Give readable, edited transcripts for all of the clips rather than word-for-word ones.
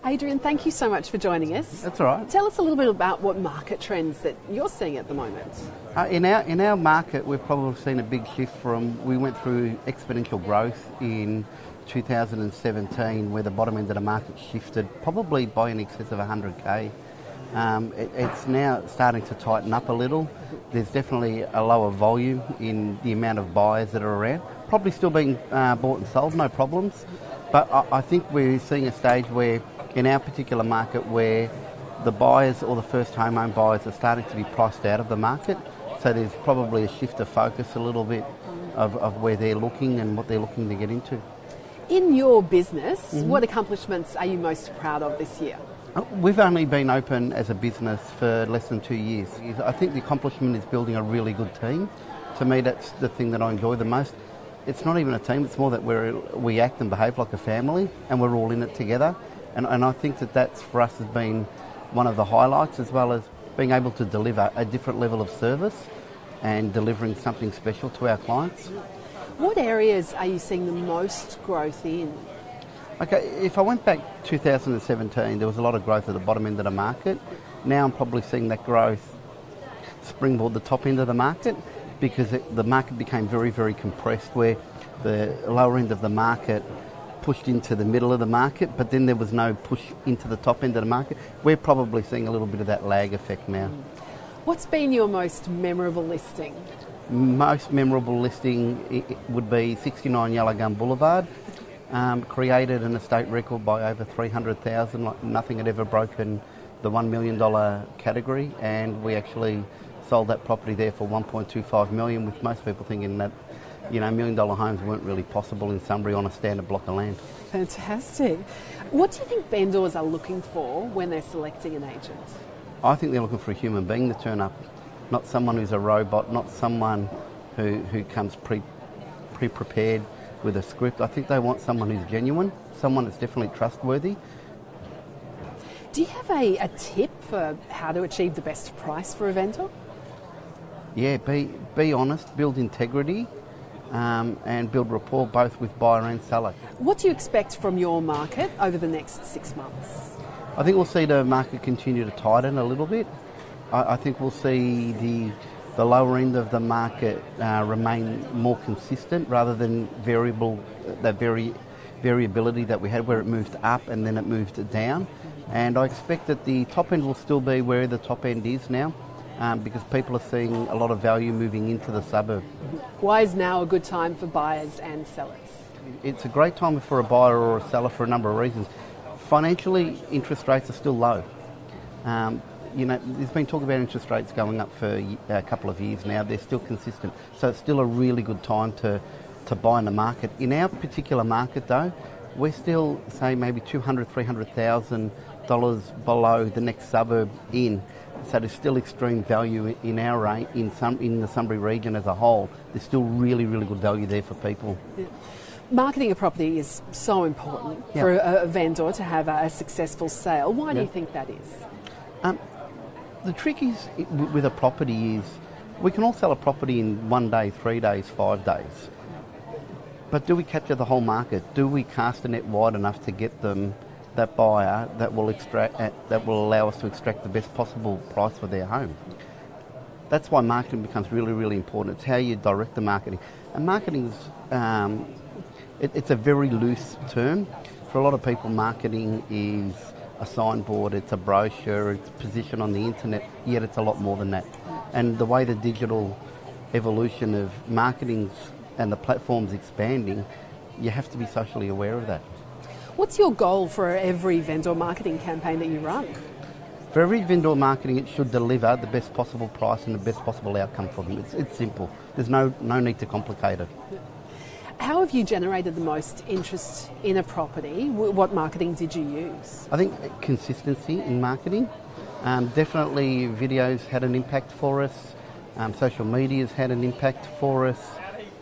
Adrian, thank you so much for joining us. That's all right. Tell us a little bit about what market trends that you're seeing at the moment. In our market, we've probably seen a big shift we went through exponential growth in 2017, where the bottom end of the market shifted probably by in excess of 100k. It's now starting to tighten up a little. There's definitely a lower volume in the amount of buyers that are around. Probably still being bought and sold, no problems. But I think we're seeing a stage where, in our particular market, where the buyers or the first home buyers are starting to be priced out of the market. So there's probably a shift of focus a little bit of where they're looking and what they're looking to get into. In your business, what accomplishments are you most proud of this year? We've only been open as a business for less than 2 years. I think the accomplishment is building a really good team. To me, that's the thing that I enjoy the most. It's not even a team, it's more that we act and behave like a family and we're all in it together. And I think that's for us has been one of the highlights, as well as being able to deliver a different level of service and delivering something special to our clients. What areas are you seeing the most growth in? Okay, if I went back 2017, there was a lot of growth at the bottom end of the market. Now I'm probably seeing that growth springboard the top end of the market, because the market became very, very compressed, where the lower end of the market pushed into the middle of the market, but then there was no push into the top end of the market. We're probably seeing a little bit of that lag effect now. What's been your most memorable listing? Most memorable listing would be 69 Yellowgum Boulevard. Created an estate record by over 300,000, like nothing had ever broken the $1 million category, and we actually sold that property there for $1.25 million, with most people thinking that, $1 million homes weren't really possible in Sunbury on a standard block of land. Fantastic. What do you think vendors are looking for when they're selecting an agent? I think they're looking for a human being to turn up, not someone who's a robot, not someone who comes pre-prepared with a script. I think they want someone who's genuine, someone that's definitely trustworthy. Do you have a tip for how to achieve the best price for a vendor? Yeah, be honest, build integrity, and build rapport both with buyer and seller. What do you expect from your market over the next 6 months? I think we'll see the market continue to tighten a little bit. I think we'll see the lower end of the market remain more consistent rather than variability that we had, where it moved up and then it moved down. And I expect that the top end will still be where the top end is now, because people are seeing a lot of value moving into the suburb. Why is now a good time for buyers and sellers? It's a great time for a buyer or a seller for a number of reasons. Financially, interest rates are still low. There's been talk about interest rates going up for a couple of years now. They're still consistent. So it's still a really good time to buy in the market. In our particular market, though, we're still, say, maybe $200,000, $300,000 below the next suburb in. So there's still extreme value in the Sunbury region as a whole. There's still really, really good value there for people. Yeah. Marketing a property is so important for a vendor to have a successful sale. Why do you think that is? The trick is with a property is we can all sell a property in 1 day, 3 days, 5 days. But do we capture the whole market? Do we cast a net wide enough to get them that buyer that will allow us to extract the best possible price for their home? That's why marketing becomes really, really important. It's how you direct the marketing. And marketing is it's a very loose term. For a lot of people, marketing is a signboard, it's a brochure, it's position on the internet, yet it's a lot more than that. And the way the digital evolution of marketing and the platform's expanding, you have to be socially aware of that. What's your goal for every vendor marketing campaign that you run? For every vendor marketing, it should deliver the best possible price and the best possible outcome for them. It's simple. There's no need to complicate it. How have you generated the most interest in a property? What marketing did you use? I think consistency in marketing. Definitely videos had an impact for us. Social media's had an impact for us.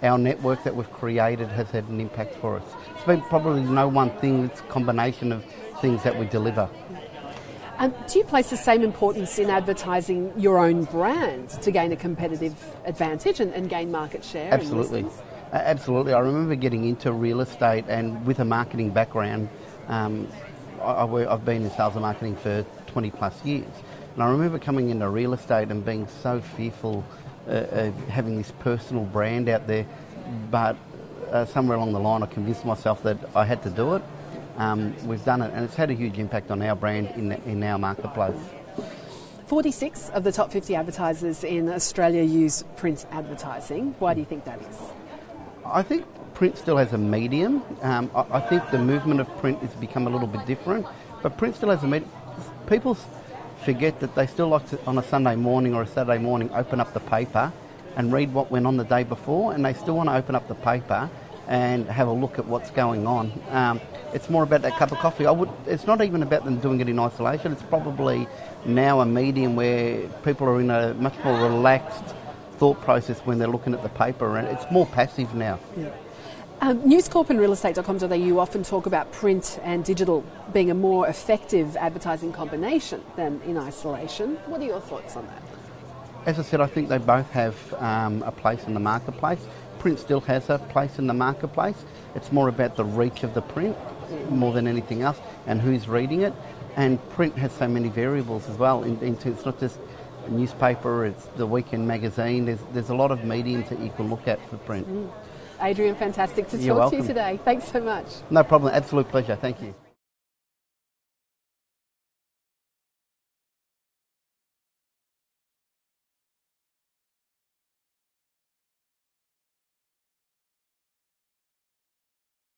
Our network that we've created has had an impact for us. It's been probably no one thing, it's a combination of things that we deliver. Do you place the same importance in advertising your own brand to gain a competitive advantage and gain market share? Absolutely. Absolutely. I remember getting into real estate, and with a marketing background, I've been in sales and marketing for 20 plus years. And I remember coming into real estate and being so fearful of having this personal brand out there. But somewhere along the line I convinced myself that I had to do it. We've done it, and it's had a huge impact on our brand in our marketplace. 46 of the top 50 advertisers in Australia use print advertising. Why do you think that is? I think print still has a medium. I think the movement of print has become a little bit different, but print still has a medium. People forget that they still like to, on a Sunday morning or a Saturday morning, open up the paper and read what went on the day before, and they still want to open up the paper and have a look at what's going on. It's more about that cup of coffee. It's not even about them doing it in isolation. It's probably now a medium where people are in a much more relaxed thought process when they're looking at the paper, and it's more passive now. Yeah. News Corp and realestate.com.au often talk about print and digital being a more effective advertising combination than in isolation. What are your thoughts on that? As I said, I think they both have a place in the marketplace. Print still has a place in the marketplace. It's more about the reach of the print more than anything else, and who's reading it. And print has so many variables as well. It's not just a newspaper, it's the weekend magazine. There's a lot of mediums that you can look at for print. Adrian, fantastic to You're talk welcome. to you today. Thanks so much. No problem. Absolute pleasure. Thank you.